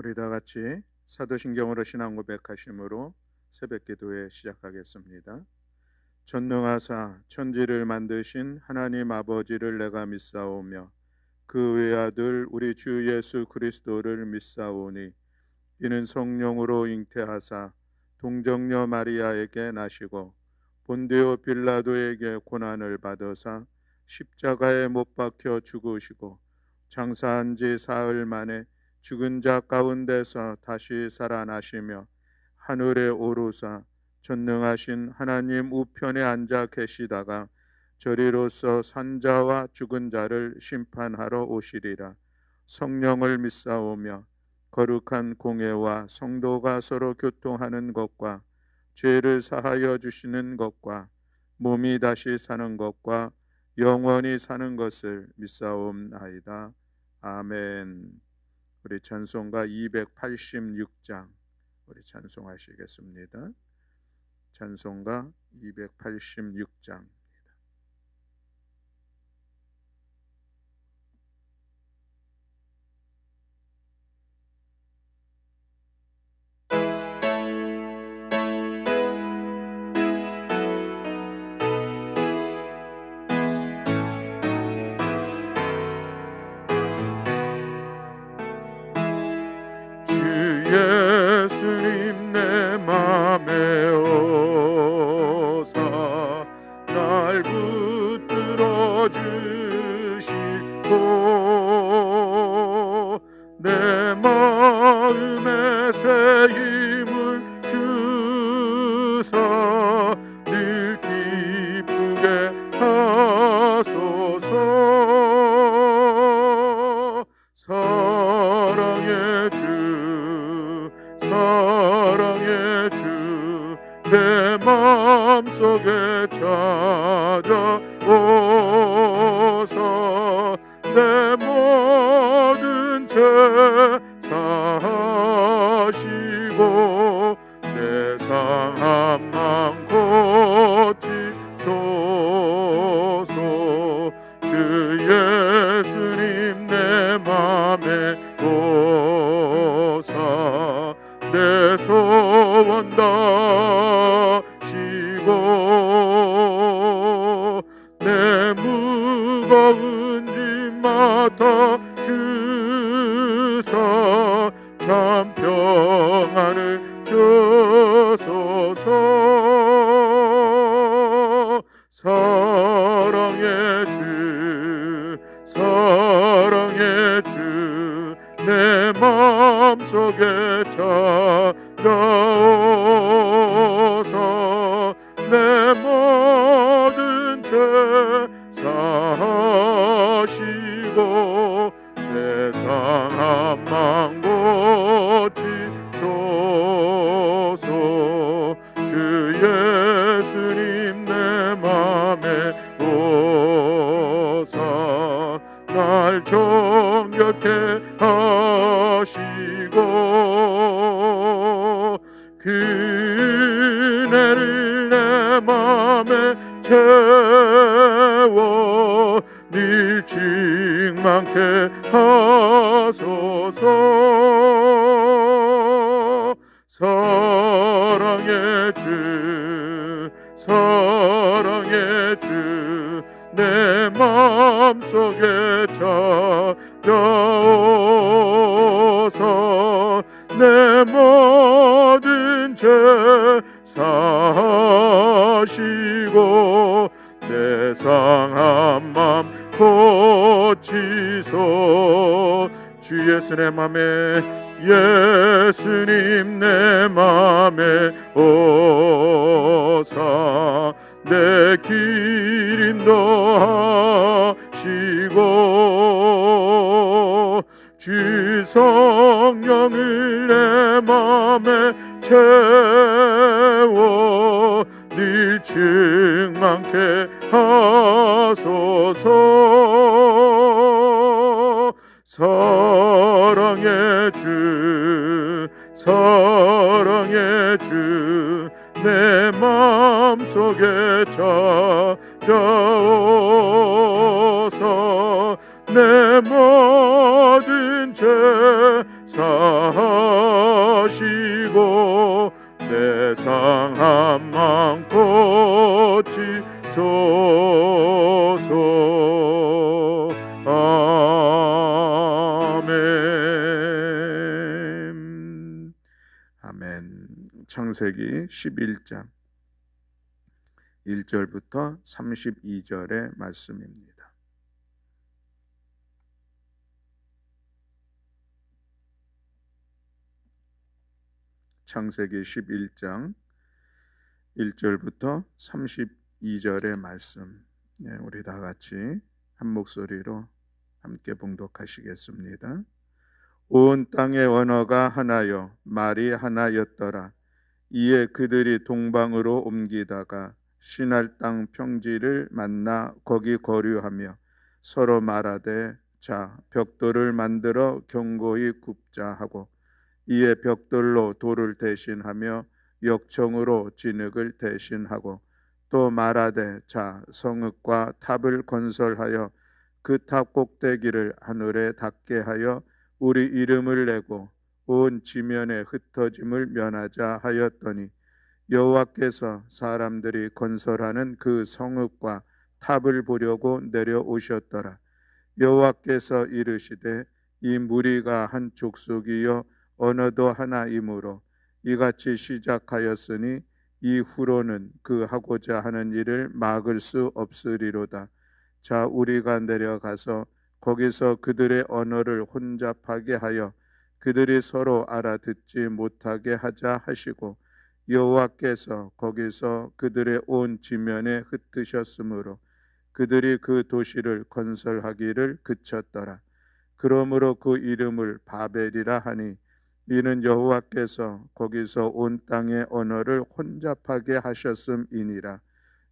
우리 다 같이 사도신경으로 신앙 고백하심으로 새벽기도회 시작하겠습니다. 전능하사 천지를 만드신 하나님 아버지를 내가 믿사오며 그 외아들 우리 주 예수 그리스도를 믿사오니 이는 성령으로 잉태하사 동정녀 마리아에게 나시고 본디오 빌라도에게 고난을 받으사 십자가에 못 박혀 죽으시고 장사한 지 사흘 만에 죽은 자 가운데서 다시 살아나시며 하늘에 오르사 전능하신 하나님 우편에 앉아 계시다가 저리로서 산자와 죽은 자를 심판하러 오시리라. 성령을 믿사오며 거룩한 공회와 성도가 서로 교통하는 것과 죄를 사하여 주시는 것과 몸이 다시 사는 것과 영원히 사는 것을 믿사옵나이다. 아멘. 우리 찬송가 286장 우리 찬송하시겠습니다. 찬송가 286장. 예수님 내 맘에 오사 날 붙들어 주시고 내 마음에 새 힘을 주사 늘 기쁘게 하소서. 사랑의 주 내 마음속에 찾아오사 내 모든 죄 사하시고 내 상한 맘 고치소서. 주 예수님 내 맘에 오사 내 소원 다시고 내 무거운 짐 맡아 주사 참 평안을 주소서. 사랑의 주 내 마음속에 찾아오사 내 모든 죄 사하시고 내 상한 맘 고치소서. 주 예수님 내 맘에 오사 날 정결케 하시고 그네를 내 맘에 채워 늘 충만케 하소서. 사랑의 주 내 마음속에 찾아오사 내 모든 죄 사하시고 내 상한 맘 고치소. 주 예수 내 맘에 예수님 내 맘에 오사 내 길 인도하시고 주 성령을 내 맘에 채워 늘 충만케 하소서. 사랑의 주 내 마음속에 찾아오사 내 모든 죄 사시고 내 상한 맘 고치소서. 아멘. 아멘. 창세기 11장 1절부터 32절의 말씀입니다. 창세기 11장 1절부터 32절의 말씀, 우리 다 같이 한 목소리로 함께 봉독하시겠습니다. 온 땅의 언어가 하나요 말이 하나였더라. 이에 그들이 동방으로 옮기다가 시날 땅 평지를 만나 거기 거류하며 서로 말하되 자 벽돌을 만들어 견고히 굽자 하고, 이에 벽돌로 돌을 대신하며 역청으로 진흙을 대신하고, 또 말하되 자 성읍과 탑을 건설하여 그 탑 꼭대기를 하늘에 닿게 하여 우리 이름을 내고 온 지면에 흩어짐을 면하자 하였더니, 여호와께서 사람들이 건설하는 그 성읍과 탑을 보려고 내려오셨더라. 여호와께서 이르시되 이 무리가 한 족속이요 언어도 하나이므로 이같이 시작하였으니 이후로는 그 하고자 하는 일을 막을 수 없으리로다. 자 우리가 내려가서 거기서 그들의 언어를 혼잡하게 하여 그들이 서로 알아듣지 못하게 하자 하시고, 여호와께서 거기서 그들의 온 지면에 흩으셨으므로 그들이 그 도시를 건설하기를 그쳤더라. 그러므로 그 이름을 바벨이라 하니, 이는 여호와께서 거기서 온 땅의 언어를 혼잡하게 하셨음이니라.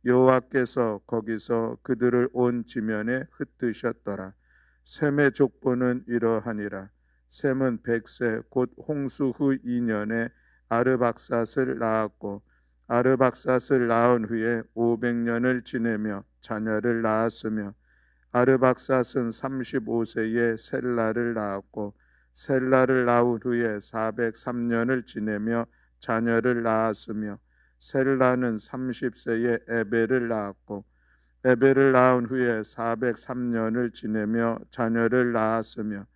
여호와께서 거기서 그들을 온 지면에 흩으셨더라. 셈의 족보는 이러하니라. 셈은 100세 곧 홍수 후 2년에 아르박삿을 낳았고, 아르박삿을 낳은 후에 500년을 지내며 자녀를 낳았으며, 아르박삿은 35세에 셀라를 낳았고, 셀라를 낳은 후에 403년을 지내며 자녀를 낳았으며, 셀라는 30세에 에벨을 낳았고, 에벨을 낳은 후에 403년을 지내며 자녀를 낳았으며,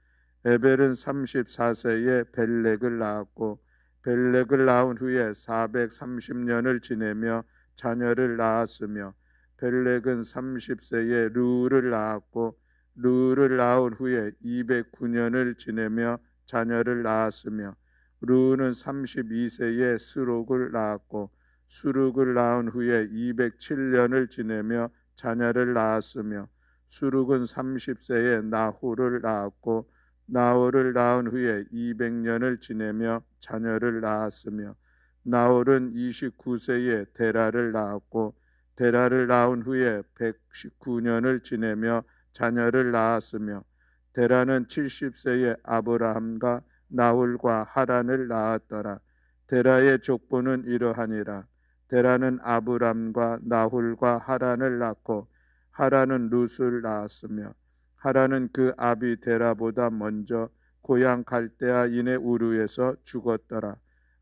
에벨은 34세에 벨렉을 낳았고, 벨렉을 낳은 후에 430년을 지내며 자녀를 낳았으며, 벨렉은 30세에 르우를 낳았고, 르우를 낳은 후에 209년을 지내며 자녀를 낳았으며, 르우는 32세에 스룩을 낳았고, 수룩을 낳은 후에 207년을 지내며 자녀를 낳았으며, 수룩은 30세에 나홀을 낳았고, 나홀을 낳은 후에 200년을 지내며 자녀를 낳았으며, 나홀은 29세에 데라를 낳았고, 데라를 낳은 후에 119년을 지내며 자녀를 낳았으며, 데라는 70세에 아브라함과 나홀과 하란을 낳았더라. 데라의 족보는 이러하니라. 데라는 아브람과 나홀과 하란을 낳고, 하란은 룻을 낳았으며, 하란은 그 아비 데라보다 먼저 고향 갈대아인의 우르에서 죽었더라.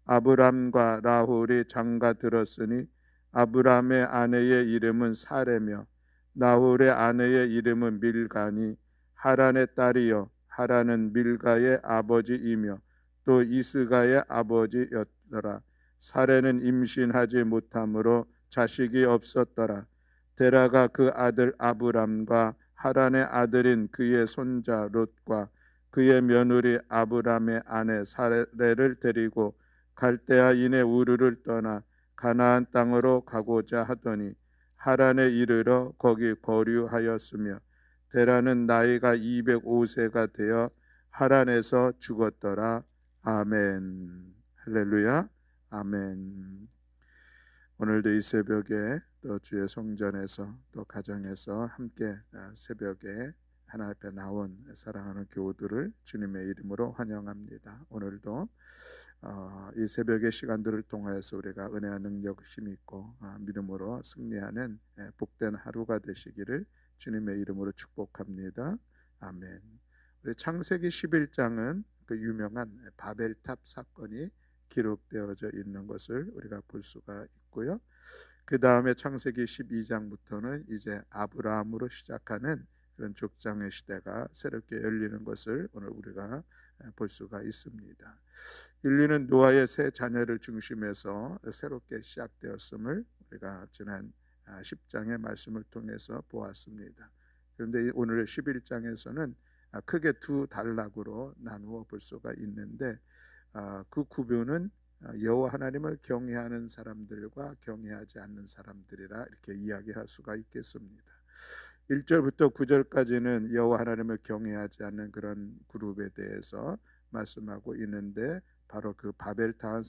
아브람과 나홀이 장가 들었으니 아브람의 아내의 이름은 사레며 나홀의 아내의 이름은 밀가니, 하란의 딸이요 하란은 밀가의 아버지이며 또 이스가의 아버지였더라. 사레는 임신하지 못하므로 자식이 없었더라. 데라가 그 아들 아브람과 하란의 아들인 그의 손자 롯과 그의 며느리 아브람의 아내 사레를 데리고 갈대아인의 우르를 떠나 가나안 땅으로 가고자 하더니, 하란에 이르러 거기 거류하였으며, 데라는 나이가 205세가 되어 하란에서 죽었더라. 아멘. 할렐루야. 아멘. 오늘도 이 새벽에 또 주의 성전에서 또 가정에서 함께 새벽에 하나님 앞에 나온 사랑하는 교우들을 주님의 이름으로 환영합니다. 오늘도 이 새벽의 시간들을 통하여서 우리가 은혜와 능력, 힘이 있고 믿음으로 승리하는 복된 하루가 되시기를 주님의 이름으로 축복합니다. 아멘. 우리 창세기 11장은 그 유명한 바벨탑 사건이 기록되어져 있는 것을 우리가 볼 수가 있고요. 그 다음에 창세기 12장부터는 이제 아브라함으로 시작하는 그런 족장의 시대가 새롭게 열리는 것을 오늘 우리가 볼 수가 있습니다. 인류는 노아의 세 자녀를 중심해서 새롭게 시작되었음을 우리가 지난 10장의 말씀을 통해서 보았습니다. 그런데 오늘 11장에서는 크게 두 단락으로 나누어 볼 수가 있는데, 그 구분은 여호와 하나님을 경외하는 사람들과 경외하지 않는 사람들이라 이렇게 이야기할 수가 있겠습니다. 1절부터 9절까지는 여호와 하나님을 경외하지 않는 그런 그룹에 대해서 말씀하고 있는데, 바로 그 바벨탑을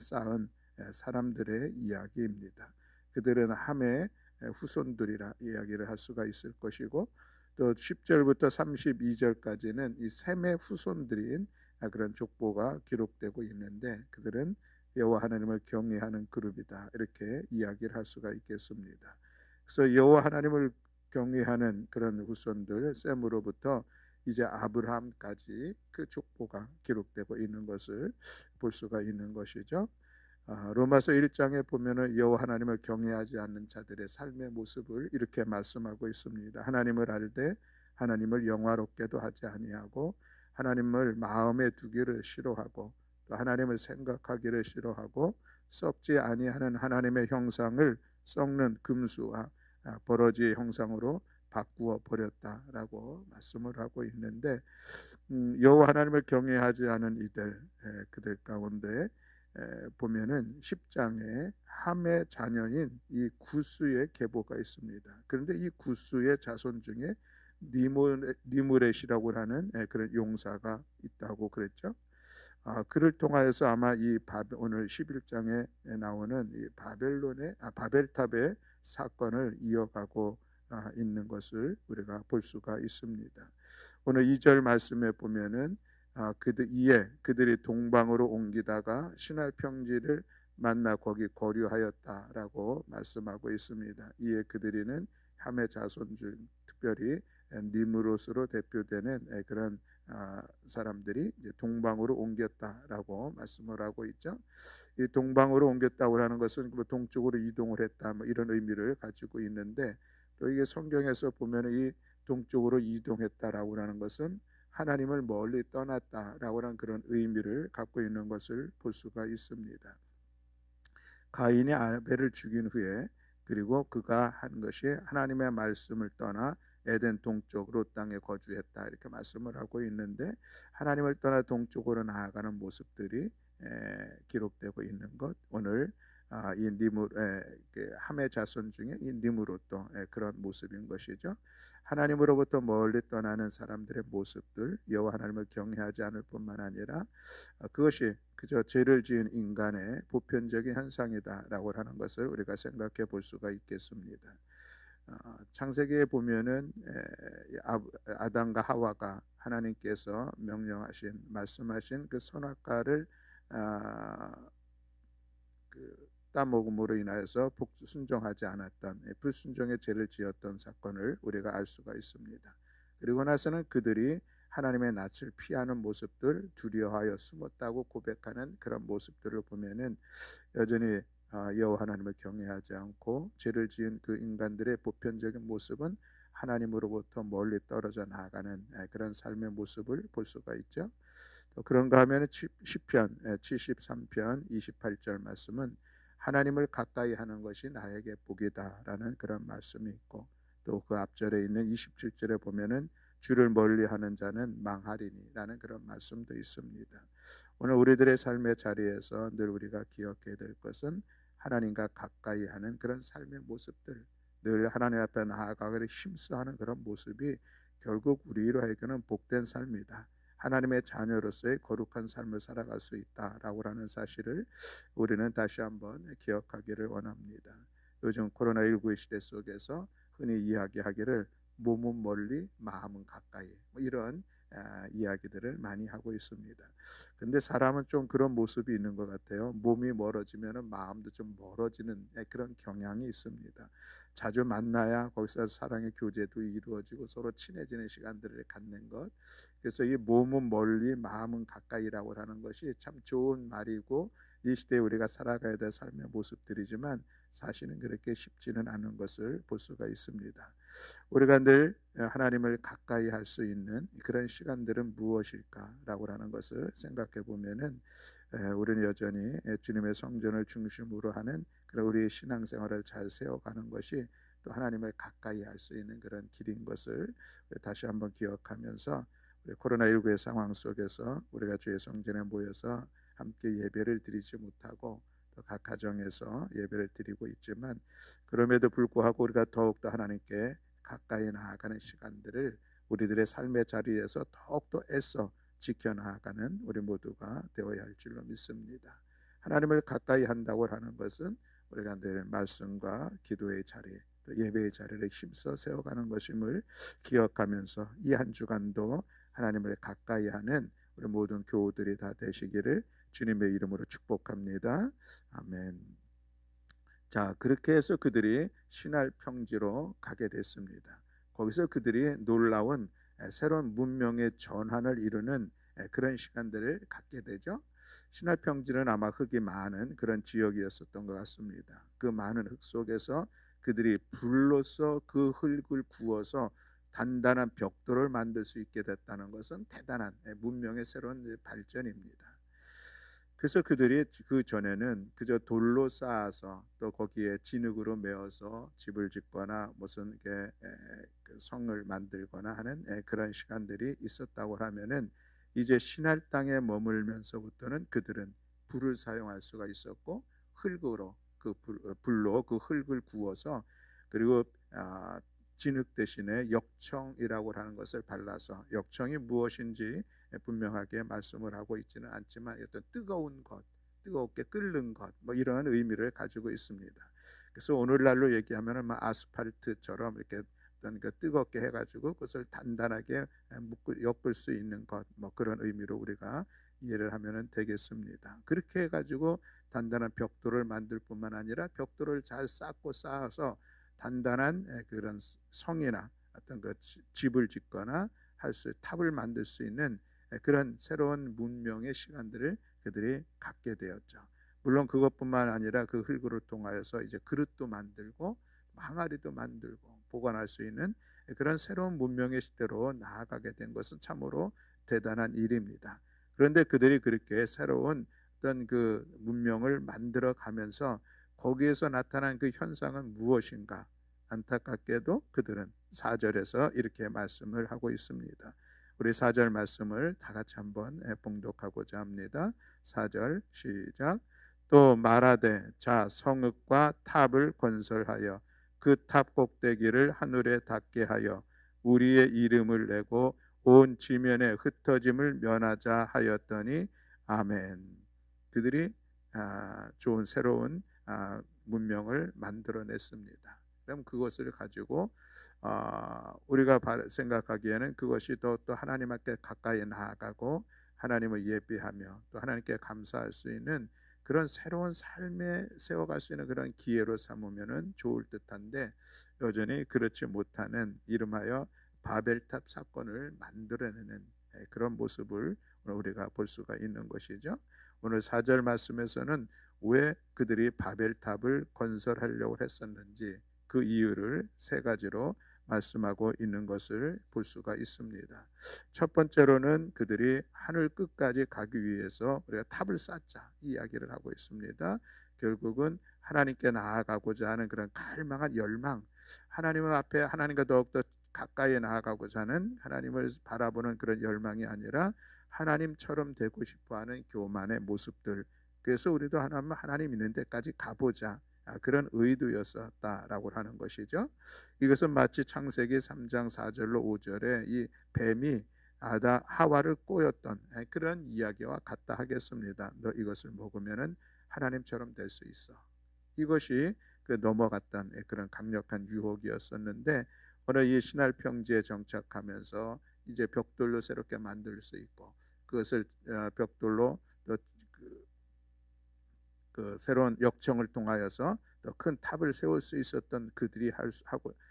쌓은 사람들의 이야기입니다. 그들은 함의 후손들이라 이야기를 할 수가 있을 것이고, 또 10절부터 32절까지는 이 셈의 후손들인 그런 족보가 기록되고 있는데, 그들은 여호와 하나님을 경외하는 그룹이다 이렇게 이야기를 할 수가 있겠습니다. 그래서 여호와 하나님을 경외하는 그런 후손들 셈으로부터 이제 아브라함까지 그 족보가 기록되고 있는 것을 볼 수가 있는 것이죠. 로마서 1장에 보면은 여호와 하나님을 경외하지 않는 자들의 삶의 모습을 이렇게 말씀하고 있습니다. 하나님을 알되 하나님을 영화롭게도 하지 아니하고 하나님을 마음에 두기를 싫어하고 또 하나님을 생각하기를 싫어하고 썩지 아니하는 하나님의 형상을 썩는 금수와 버러지의 형상으로 바꾸어 버렸다라고 말씀을 하고 있는데, 여호와 하나님을 경외하지 않은 이들, 그들 가운데 보면은 10장에 함의 자녀인 이 구스의 계보가 있습니다. 그런데 이 구스의 자손 중에 니무렛이라고 하는 그런 용사가 있다고 그랬죠. 그를 통하여서 아마 오늘 11장에 나오는 이 바벨탑의 사건을 이어가고 있는 것을 우리가 볼 수가 있습니다. 오늘 2절 말씀에 보면은 그들이 동방으로 옮기다가 신할 평지를 만나 거기 거류하였다라고 말씀하고 있습니다. 이에 그들이는 함의 자손 중 특별히 니므롯으로 대표되는 그런 사람들이 이제 동방으로 옮겼다라고 말씀을 하고 있죠. 이 동방으로 옮겼다고 하는 것은 동쪽으로 이동을 했다 이런 의미를 가지고 있는데, 또 이게 성경에서 보면 이 동쪽으로 이동했다라고 하는 것은 하나님을 멀리 떠났다라고 하는 그런 의미를 갖고 있는 것을 볼 수가 있습니다. 가인이 아벨을 죽인 후에 그리고 그가 한 것이 하나님의 말씀을 떠나 에덴 동쪽으로 땅에 거주했다 이렇게 말씀을 하고 있는데, 하나님을 떠나 동쪽으로 나아가는 모습들이 기록되고 있는 것, 오늘 이 함의 자손 중에 이 니므롯도 그런 모습인 것이죠. 하나님으로부터 멀리 떠나는 사람들의 모습들, 여호와 하나님을 경외하지 않을 뿐만 아니라 그것이 그저 죄를 지은 인간의 보편적인 현상이다라고 하는 것을 우리가 생각해 볼 수가 있겠습니다. 창세기에 보면은 아담과 하와가 하나님께서 말씀하신 그 선악과를 따먹음으로 인하여서 순종하지 않았던 불순종의 죄를 지었던 사건을 우리가 알 수가 있습니다. 그리고 나서는 그들이 하나님의 낯을 피하는 모습들, 두려워하여 숨었다고 고백하는 그런 모습들을 보면은 여전히 여호와 하나님을 경외하지 않고 죄를 지은 그 인간들의 보편적인 모습은 하나님으로부터 멀리 떨어져 나아가는 그런 삶의 모습을 볼 수가 있죠. 또 그런가 하면 시편 73편 28절 말씀은 하나님을 가까이 하는 것이 나에게 복이다라는 그런 말씀이 있고, 또 그 앞절에 있는 27절에 보면은 주를 멀리하는 자는 망하리니라는 그런 말씀도 있습니다. 오늘 우리들의 삶의 자리에서 늘 우리가 기억해야 될 것은 하나님과 가까이 하는 그런 삶의 모습들, 늘 하나님 앞에 나아가기를 힘써하는 그런 모습이 결국 우리로 하여금은 복된 삶이다, 하나님의 자녀로서의 거룩한 삶을 살아갈 수 있다라고 하는 사실을 우리는 다시 한번 기억하기를 원합니다. 요즘 코로나19의 시대 속에서 흔히 이야기하기를 몸은 멀리 마음은 가까이 이런 이야기들을 많이 하고 있습니다. 근데 사람은 좀 그런 모습이 있는 것 같아요. 몸이 멀어지면 마음도 좀 멀어지는 그런 경향이 있습니다. 자주 만나야 거기서 사랑의 교제도 이루어지고 서로 친해지는 시간들을 갖는 것. 그래서 이 몸은 멀리 마음은 가까이라고 하는 것이 참 좋은 말이고, 이 시대에 우리가 살아가야 될 삶의 모습들이지만 사실은 그렇게 쉽지는 않은 것을 볼 수가 있습니다. 우리가 늘 하나님을 가까이 할 수 있는 그런 시간들은 무엇일까라고 하는 것을 생각해 보면은, 우리는 여전히 주님의 성전을 중심으로 하는 그런 우리의 신앙생활을 잘 세워가는 것이 또 하나님을 가까이 할 수 있는 그런 길인 것을 다시 한번 기억하면서, 우리 코로나19의 상황 속에서 우리가 주의 성전에 모여서 함께 예배를 드리지 못하고 또 각 가정에서 예배를 드리고 있지만, 그럼에도 불구하고 우리가 더욱더 하나님께 가까이 나아가는 시간들을 우리들의 삶의 자리에서 더욱더 애써 지켜나가는 우리 모두가 되어야 할 줄로 믿습니다. 하나님을 가까이 한다고 하는 것은 우리가 늘 말씀과 기도의 자리, 또 예배의 자리를 힘써 세워가는 것임을 기억하면서 이 한 주간도 하나님을 가까이 하는 우리 모든 교우들이 다 되시기를 주님의 이름으로 축복합니다. 아멘. 자, 그렇게 해서 그들이 신할 평지로 가게 됐습니다. 거기서 그들이 놀라운 새로운 문명의 전환을 이루는 그런 시간들을 갖게 되죠. 신할 평지는 아마 흙이 많은 그런 지역이었었던 것 같습니다. 그 많은 흙 속에서 그들이 불로서 그 흙을 구워서 단단한 벽돌을 만들 수 있게 됐다는 것은 대단한 문명의 새로운 발전입니다. 그래서 그들이 그 전에는 그저 돌로 쌓아서 또 거기에 진흙으로 메어서 집을 짓거나 무슨 그 성을 만들거나 하는 그런 시간들이 있었다고 하면은, 이제 신할 땅에 머물면서부터는 그들은 불을 사용할 수가 있었고, 흙으로 불로 그 흙을 구워서, 그리고 진흙 대신에 역청이라고 하는 것을 발라서, 역청이 무엇인지 분명하게 말씀을 하고 있지는 않지만 어떤 뜨거운 것, 뜨겁게 끓는 것, 뭐 이런 의미를 가지고 있습니다. 그래서 오늘날로 얘기하면 아스팔트처럼 이렇게 어떤 그 뜨겁게 해가지고 그것을 단단하게 엮을 수 있는 것, 뭐 그런 의미로 우리가 이해를 하면 되겠습니다. 그렇게 해가지고 단단한 벽돌을 만들 뿐만 아니라 벽돌을 잘 쌓고 쌓아서 단단한 그런 성이나 어떤 그 집을 짓거나 할 수, 탑을 만들 수 있는 그런 새로운 문명의 시간들을 그들이 갖게 되었죠. 물론 그것뿐만 아니라 그 흙으로 통하여서 이제 그릇도 만들고 항아리도 만들고 보관할 수 있는 그런 새로운 문명의 시대로 나아가게 된 것은 참으로 대단한 일입니다. 그런데 그들이 그렇게 새로운 어떤 그 문명을 만들어 가면서 거기에서 나타난 그 현상은 무엇인가? 안타깝게도 그들은 4절에서 이렇게 말씀을 하고 있습니다. 우리 4절 말씀을 다 같이 한번 봉독하고자 합니다. 4절 시작. 또 말하되 자 성읍과 탑을 건설하여 그 탑 꼭대기를 하늘에 닿게 하여 우리의 이름을 내고 온 지면에 흩어짐을 면하자 하였더니 아멘. 그들이 좋은 새로운 문명을 만들어냈습니다. 그럼 그것을 가지고 우리가 생각하기에는 그것이 또 하나님께 가까이 나아가고 하나님을 예배하며 또 하나님께 감사할 수 있는 그런 새로운 삶에 세워갈 수 있는 그런 기회로 삼으면 좋을 듯한데, 여전히 그렇지 못하는 이름하여 바벨탑 사건을 만들어내는 그런 모습을 우리가 볼 수가 있는 것이죠. 오늘 4절 말씀에서는 왜 그들이 바벨탑을 건설하려고 했었는지 그 이유를 3가지로 말씀하고 있는 것을 볼 수가 있습니다. 첫 번째로는 그들이 하늘 끝까지 가기 위해서 우리가 탑을 쌓자 이 이야기를 하고 있습니다. 결국은 하나님께 나아가고자 하는 그런 갈망한 열망, 하나님 앞에 하나님과 더욱더 가까이 나아가고자 하는, 하나님을 바라보는 그런 열망이 아니라 하나님처럼 되고 싶어하는 교만의 모습들. 그래서 우리도 하나님 있는 데까지 가보자, 그런 의도였었다라고 하는 것이죠. 이것은 마치 창세기 3장 4절로 5절에 이 뱀이 하와를 꼬였던 그런 이야기와 같다 하겠습니다. 너 이것을 먹으면 하나님처럼 될 수 있어. 이것이 그 넘어갔던 그런 강력한 유혹이었었는데, 오늘 이 신할 평지에 정착하면서 이제 벽돌로 새롭게 만들 수 있고, 그것을 벽돌로 또 그 새로운 역청을 통하여서 더 큰 탑을 세울 수 있었던 그들이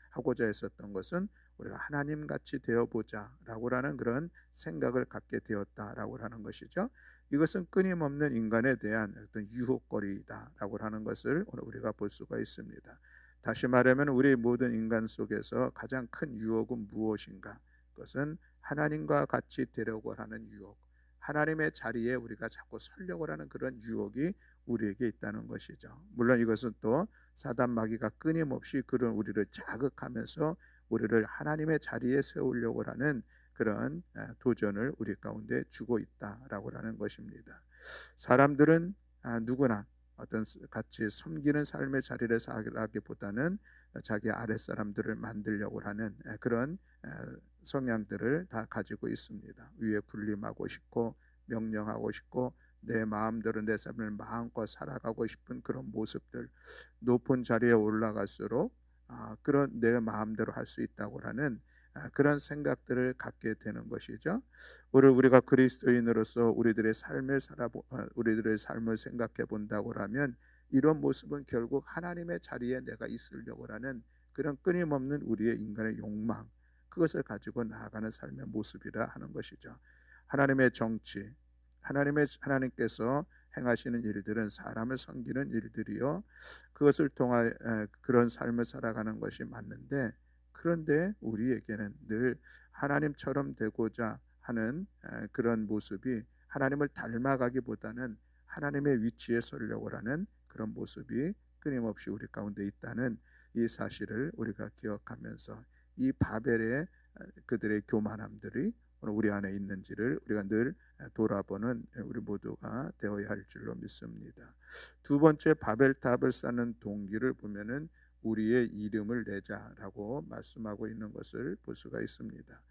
하고자 했었던 것은 우리가 하나님 같이 되어보자라고 하는 그런 생각을 갖게 되었다라고 하는 것이죠. 이것은 끊임없는 인간에 대한 어떤 유혹거리다라고 하는 것을 오늘 우리가 볼 수가 있습니다. 다시 말하면 우리 모든 인간 속에서 가장 큰 유혹은 무엇인가? 그것은 하나님과 같이 되려고 하는 유혹, 하나님의 자리에 우리가 자꾸 서려고 하는 그런 유혹이 우리에게 있다는 것이죠. 물론 이것은 또 사단 마귀가 끊임없이 그런 우리를 자극하면서 우리를 하나님의 자리에 세우려고 하는 그런 도전을 우리 가운데 주고 있다라고 하는 것입니다. 사람들은 누구나 어떤 같이 섬기는 삶의 자리를 살기보다는 자기 아랫사람들을 만들려고 하는 그런 성향들을 다 가지고 있습니다. 위에 군림하고 싶고 명령하고 싶고 내 마음대로 내 삶을 마음껏 살아가고 싶은 그런 모습들, 높은 자리에 올라갈수록 그런 내 마음대로 할 수 있다고 하는 그런 생각들을 갖게 되는 것이죠. 우리가 그리스도인으로서 우리들의 삶을 생각해 본다고 하면 이런 모습은 결국 하나님의 자리에 내가 있으려고 하는 그런 끊임없는 우리의 인간의 욕망, 그것을 가지고 나아가는 삶의 모습이라 하는 것이죠. 하나님의 정치, 하나님께서 행하시는 일들은 사람을 섬기는 일들이요, 그것을 통하여 그런 삶을 살아가는 것이 맞는데, 그런데 우리에게는 늘 하나님처럼 되고자 하는 그런 모습이 하나님을 닮아가기보다는 하나님의 위치에 서려고 하는 그런 모습이 끊임없이 우리 가운데 있다는 이 사실을 우리가 기억하면서 이 바벨의 그들의 교만함들이 우리 안에 있는지를 우리가 늘 돌아보는 우리 모두가 되어야 할 줄로 믿습니다. 두 번째, 바벨탑을 쌓는 동기를 보면은 우리의 이름을 내자라고 말씀하고 있는 것을 볼 수가 있습니다.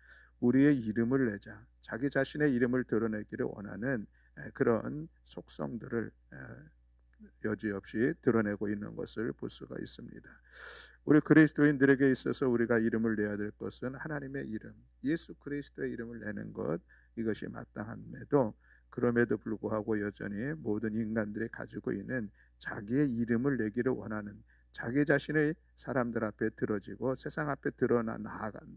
우리의 이름을 내자, 자기 자신의 이름을 드러내기를 원하는 그런 속성들을 여지없이 드러내고 있는 것을 볼 수가 있습니다. 우리 그리스도인들에게 있어서 우리가 이름을 내야 될 것은 하나님의 이름, 예수 그리스도의 이름을 내는 것, 이것이 마땅함에도 그럼에도 불구하고 여전히 모든 인간들이 가지고 있는 자기의 이름을 내기를 원하는, 자기 자신의 사람들 앞에 드러지고 세상 앞에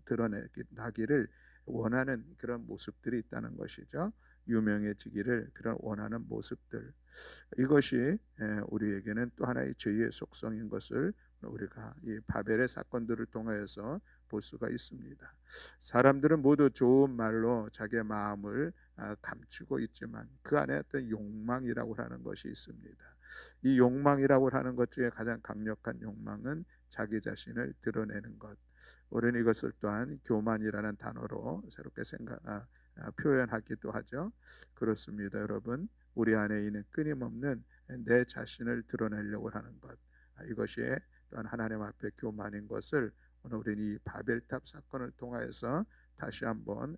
드러나기를 원하는 그런 모습들이 있다는 것이죠. 유명해지기를 그런 원하는 모습들, 이것이 우리에게는 또 하나의 죄의 속성인 것을 우리가 이 바벨의 사건들을 통하여서 볼 수가 있습니다. 사람들은 모두 좋은 말로 자기의 마음을 감추고 있지만 그 안에 어떤 욕망이라고 하는 것이 있습니다. 이 욕망이라고 하는 것 중에 가장 강력한 욕망은 자기 자신을 드러내는 것. 우리는 이것을 또한 교만이라는 단어로 새롭게 표현하기도 하죠. 그렇습니다, 여러분. 우리 안에 있는 끊임없는 내 자신을 드러내려고 하는 것, 이것이 또한 하나님 앞에 교만인 것을 오늘 우리는 이 바벨탑 사건을 통하여서 다시 한번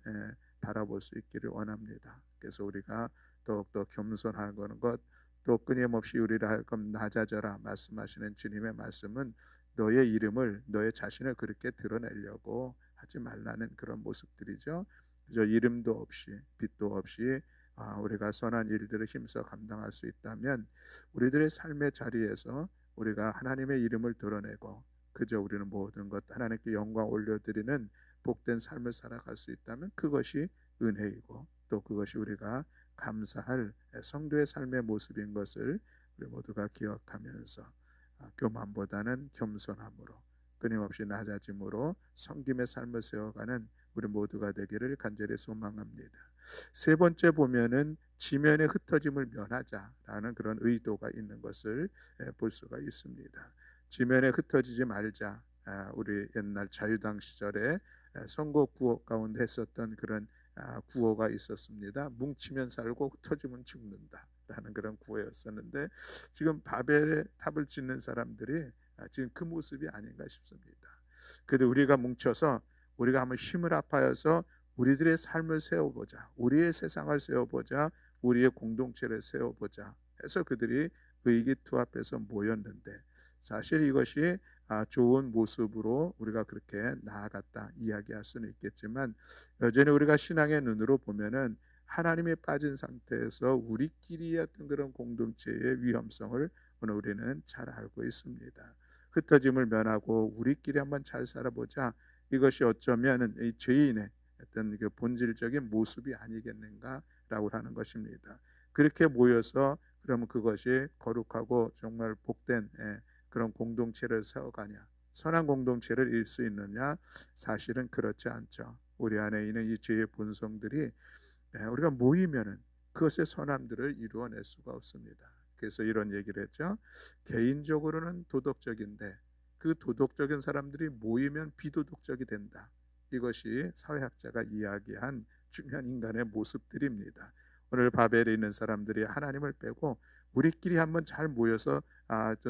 바라볼 수 있기를 원합니다. 그래서 우리가 더욱더 겸손하는 것, 또 끊임없이 우리를 하여금 낮아져라 말씀하시는 주님의 말씀은 너의 이름을, 너의 자신을 그렇게 드러내려고 하지 말라는 그런 모습들이죠. 그저 이름도 없이 빛도 없이 우리가 선한 일들을 힘써 감당할 수 있다면 우리들의 삶의 자리에서 우리가 하나님의 이름을 드러내고 그저 우리는 모든 것 하나님께 영광 올려드리는 복된 삶을 살아갈 수 있다면 그것이 은혜이고 또 그것이 우리가 감사할 성도의 삶의 모습인 것을 우리 모두가 기억하면서 교만보다는 겸손함으로 끊임없이 낮아짐으로 섬김의 삶을 세워가는 우리 모두가 되기를 간절히 소망합니다. 세 번째 보면은 지면의 흩어짐을 면하자라는 그런 의도가 있는 것을 볼 수가 있습니다. 지면에 흩어지지 말자. 우리 옛날 자유당 시절에 선거 구호 가운데 했었던 그런 구호가 있었습니다. 뭉치면 살고 흩어지면 죽는다 라는 그런 구호였었는데 지금 바벨의 탑을 짓는 사람들이 지금 그 모습이 아닌가 싶습니다. 그래도 우리가 뭉쳐서 우리가 한번 힘을 합하여서 우리들의 삶을 세워보자, 우리의 세상을 세워보자, 우리의 공동체를 세워보자 해서 그들이 의기투합해서 모였는데 사실 이것이 좋은 모습으로 우리가 그렇게 나아갔다 이야기할 수는 있겠지만, 여전히 우리가 신앙의 눈으로 보면은 하나님이 빠진 상태에서 우리끼리의 어떤 그런 공동체의 위험성을 오늘 우리는 잘 알고 있습니다. 흩어짐을 면하고 우리끼리 한번 잘 살아보자, 이것이 어쩌면 이 죄인의 어떤 그 본질적인 모습이 아니겠는가라고 하는 것입니다. 그렇게 모여서 그러면 그것이 거룩하고 정말 복된 그런 공동체를 세워가냐, 선한 공동체를 이룰 수 있느냐? 사실은 그렇지 않죠. 우리 안에 있는 이 죄의 본성들이 우리가 모이면은 그것의 선함들을 이루어낼 수가 없습니다. 그래서 이런 얘기를 했죠. 개인적으로는 도덕적인데 그 도덕적인 사람들이 모이면 비도덕적이 된다. 이것이 사회학자가 이야기한 중요한 인간의 모습들입니다. 오늘 바벨에 있는 사람들이 하나님을 빼고 우리끼리 한번 잘 모여서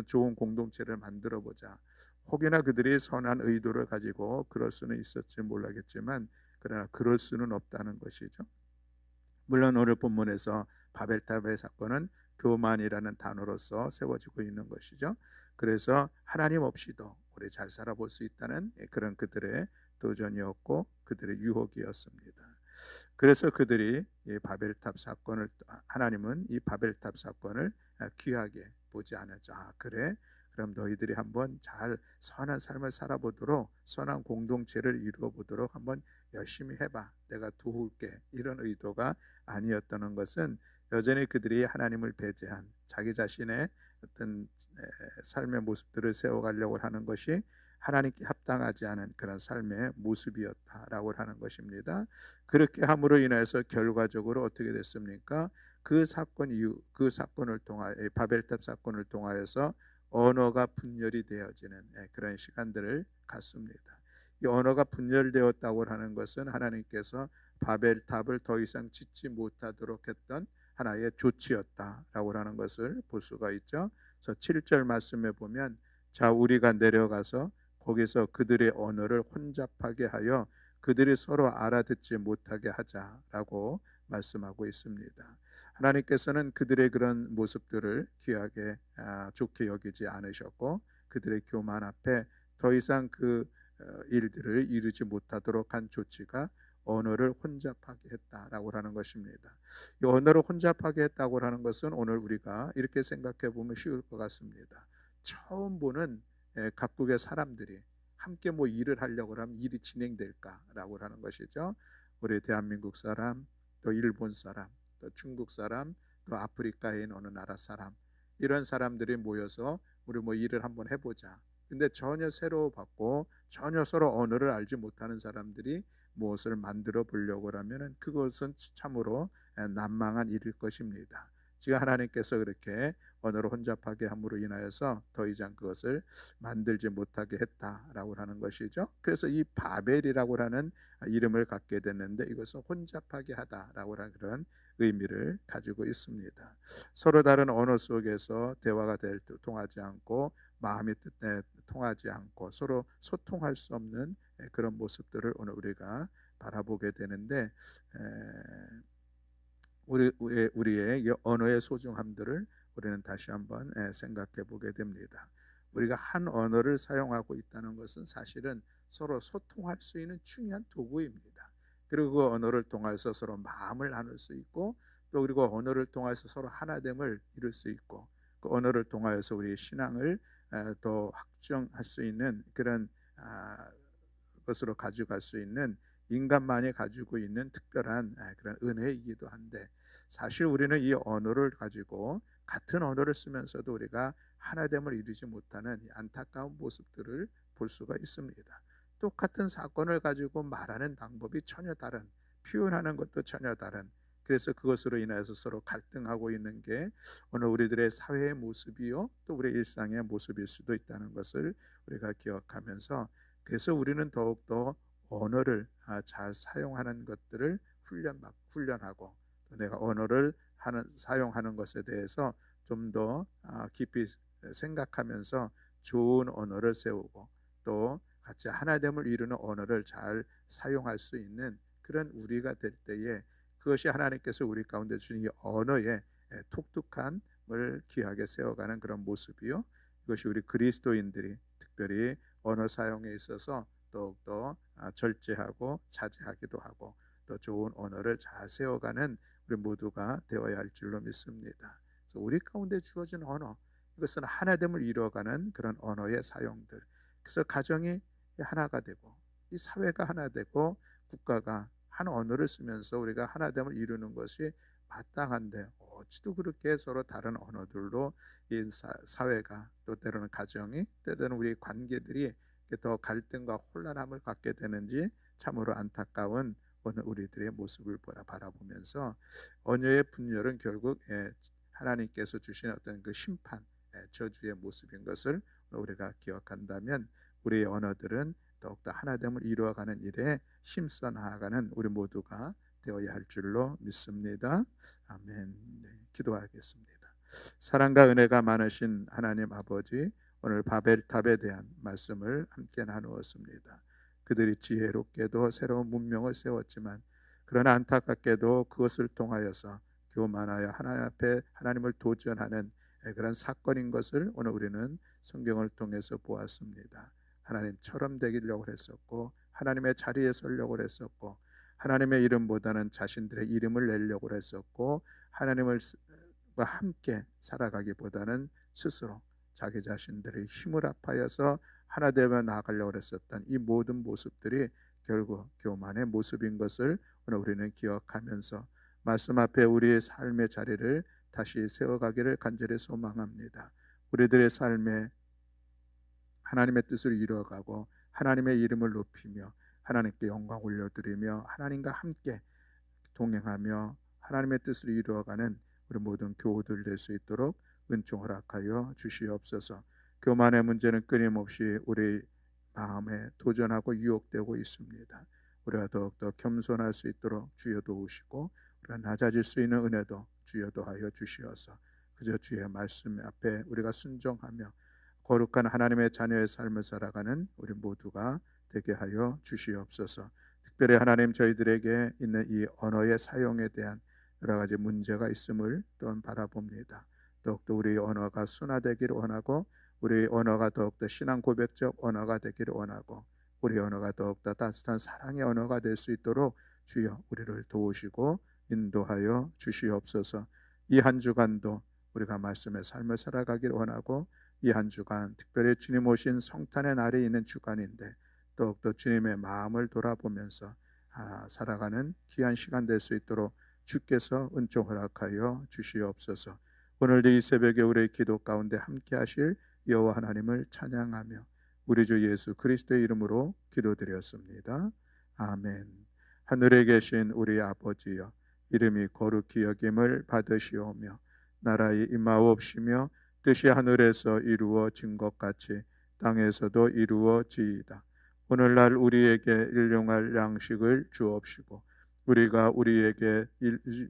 좋은 공동체를 만들어 보자. 혹여나 그들이 선한 의도를 가지고 그럴 수는 있었지 몰라겠지만, 그러나 그럴 수는 없다는 것이죠. 물론 오늘 본문에서 바벨탑의 사건은 교만이라는 단어로서 세워지고 있는 것이죠. 그래서 하나님 없이도 우리 잘 살아볼 수 있다는 그런 그들의 도전이었고 그들의 유혹이었습니다. 그래서 그들이 이 바벨탑 사건을, 하나님은 이 바벨탑 사건을 귀하게 보지 않았죠. 그래? 그럼 너희들이 한번 잘 선한 삶을 살아보도록, 선한 공동체를 이루어 보도록 한번 열심히 해봐. 내가 도울게. 이런 의도가 아니었다는 것은, 여전히 그들이 하나님을 배제한 자기 자신의 어떤 삶의 모습들을 세워가려고 하는 것이 하나님께 합당하지 않은 그런 삶의 모습이었다라고 하는 것입니다. 그렇게 함으로 인해서 결과적으로 어떻게 됐습니까? 그 사건 이후, 그 사건을 통하여, 바벨탑 사건을 통하여서 언어가 분열이 되어지는 그런 시간들을 갖습니다. 이 언어가 분열되었다고 하는 것은 하나님께서 바벨탑을 더 이상 짓지 못하도록 했던 하나의 조치였다라고 하는 것을 볼 수가 있죠. 그래서 7절 말씀에 보면, 자 우리가 내려가서 거기서 그들의 언어를 혼잡하게 하여 그들이 서로 알아듣지 못하게 하자라고 말씀하고 있습니다. 하나님께서는 그들의 그런 모습들을 귀하게 좋게 여기지 않으셨고, 그들의 교만 앞에 더 이상 그 일들을 이루지 못하도록 한 조치가 언어를 혼잡하게 했다라고 하는 것입니다. 이 언어를 혼잡하게 했다고 하는 것은 오늘 우리가 이렇게 생각해 보면 쉬울 것 같습니다. 처음 보는 각국의 사람들이 함께 뭐 일을 하려고 하면 일이 진행될까라고 하는 것이죠. 우리 대한민국 사람, 또 일본 사람, 또 중국 사람, 또 아프리카에 있는 어느 나라 사람, 이런 사람들이 모여서 우리 뭐 일을 한번 해보자. 근데 전혀 새로 받고 전혀 서로 언어를 알지 못하는 사람들이 무엇을 만들어 보려고 하면은 그것은 참으로 난망한 일일 것입니다. 지금 하나님께서 그렇게 언어를 혼잡하게 함으로 인하여서 더 이상 그것을 만들지 못하게 했다라고 하는 것이죠. 그래서 이 바벨이라고 하는 이름을 갖게 됐는데, 이것은 혼잡하게 하다라고 하는 그런 의미를 가지고 있습니다. 서로 다른 언어 속에서 대화가 통하지 않고, 마음이 통하지 않고 서로 소통할 수 없는 그런 모습들을 오늘 우리가 바라보게 되는데, 우리의 언어의 소중함들을 우리는 다시 한번 생각해 보게 됩니다. 우리가 한 언어를 사용하고 있다는 것은 사실은 서로 소통할 수 있는 중요한 도구입니다. 그리고 그 언어를 통해서 서로 마음을 나눌 수 있고, 또 그리고 언어를 통해서 서로 하나됨을 이룰 수 있고, 그 언어를 통하여서 우리의 신앙을 더 확정할 수 있는 그런 것으로 가져갈 수 있는, 인간만이 가지고 있는 특별한 그런 은혜이기도 한데, 사실 우리는 이 언어를 가지고 같은 언어를 쓰면서도 우리가 하나됨을 이루지 못하는 안타까운 모습들을 볼 수가 있습니다. 똑같은 사건을 가지고 말하는 방법이 전혀 다른, 표현하는 것도 전혀 다른, 그래서 그것으로 인해서 서로 갈등하고 있는 게 오늘 우리들의 사회의 모습이요, 또 우리의 일상의 모습일 수도 있다는 것을 우리가 기억하면서, 그래서 우리는 더욱더 언어를 잘 사용하는 것들을 훈련하고, 또 내가 언어를 사용하는 것에 대해서 좀 더 깊이 생각하면서 좋은 언어를 세우고, 또 같이 하나됨을 이루는 언어를 잘 사용할 수 있는 그런 우리가 될 때에, 그것이 하나님께서 우리 가운데 주신 이 언어의 독특함을 귀하게 세워가는 그런 모습이요, 이것이 우리 그리스도인들이, 특별히 언어 사용에 있어서 더욱더 절제하고 자제하기도 하고 또 좋은 언어를 잘 세워가는 우리 모두가 되어야 할 줄로 믿습니다. 그래서 우리 가운데 주어진 언어, 이것은 하나됨을 이루어가는 그런 언어의 사용들. 그래서 가정이 하나가 되고 이 사회가 하나 되고 국가가 한 언어를 쓰면서 우리가 하나됨을 이루는 것이 마땅한데 어찌도 그렇게 서로 다른 언어들로 이 사회가 또 때로는 가정이 때로는 우리 관계들이 더 갈등과 혼란함을 갖게 되는지 참으로 안타까운 오늘 우리들의 모습을 바라보면서 언어의 분열은 결국 하나님께서 주신 어떤 그 심판, 저주의 모습인 것을 우리가 기억한다면 우리의 언어들은 더욱더 하나됨을 이루어가는 일에 힘써 나아가는 우리 모두가 되어야 할 줄로 믿습니다. 아멘. 네, 기도하겠습니다. 사랑과 은혜가 많으신 하나님 아버지, 오늘 바벨탑에 대한 말씀을 함께 나누었습니다. 그들이 지혜롭게도 새로운 문명을 세웠지만 그러나 안타깝게도 그것을 통하여서 교만하여 하나님 앞에 하나님을 도전하는 그런 사건인 것을 오늘 우리는 성경을 통해서 보았습니다. 하나님처럼 되기려고 했었고 하나님의 자리에 서려고 했었고 하나님의 이름보다는 자신들의 이름을 내려고 했었고 하나님과 함께 살아가기보다는 스스로 자기 자신들의 힘을 합하여서 하나 되어 나아가려고 했었던 이 모든 모습들이 결국 교만의 모습인 것을 오늘 우리는 기억하면서 말씀 앞에 우리의 삶의 자리를 다시 세워가기를 간절히 소망합니다. 우리들의 삶에 하나님의 뜻을 이루어가고 하나님의 이름을 높이며 하나님께 영광 올려드리며 하나님과 함께 동행하며 하나님의 뜻을 이루어가는 우리 모든 교우들 될 수 있도록 은총 허락하여 주시옵소서. 교만의 문제는 끊임없이 우리 마음에 도전하고 유혹되고 있습니다. 우리가 더욱더 겸손할 수 있도록 주여 도우시고 우리가 낮아질 수 있는 은혜도 주여 도하여 주시어서 그저 주의 말씀 앞에 우리가 순종하며 거룩한 하나님의 자녀의 삶을 살아가는 우리 모두가 되게 하여 주시옵소서. 특별히 하나님 저희들에게 있는 이 언어의 사용에 대한 여러 가지 문제가 있음을 또한 바라봅니다. 더욱더 우리의 언어가 순화되기를 원하고 우리의 언어가 더욱더 신앙 고백적 언어가 되기를 원하고 우리의 언어가 더욱더 따뜻한 사랑의 언어가 될 수 있도록 주여 우리를 도우시고 인도하여 주시옵소서. 이 한 주간도 우리가 말씀의 삶을 살아가기를 원하고 이 한 주간 특별히 주님 오신 성탄의 날이 있는 주간인데 더욱더 주님의 마음을 돌아보면서 살아가는 귀한 시간 될 수 있도록 주께서 은총 허락하여 주시옵소서. 오늘도 이 새벽에 우리의 기도 가운데 함께 하실 여호와 하나님을 찬양하며 우리 주 예수 그리스도의 이름으로 기도드렸습니다. 아멘. 하늘에 계신 우리 아버지여, 이름이 거룩히 여김을 받으시오며 나라의 임하옵시며 뜻이 하늘에서 이루어진 것 같이 땅에서도 이루어지이다. 오늘날 우리에게 일용할 양식을 주옵시고 우리가 우리에게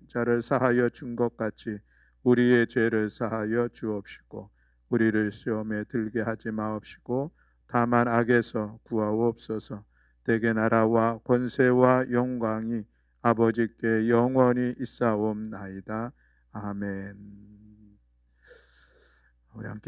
자를 사하여 준 것 같이 우리의 죄를 사하여 주옵시고 우리를 시험에 들게 하지 마옵시고 다만 악에서 구하옵소서. 대개 나라와 권세와 영광이 아버지께 영원히 있사옵나이다. 아멘. 우리 함께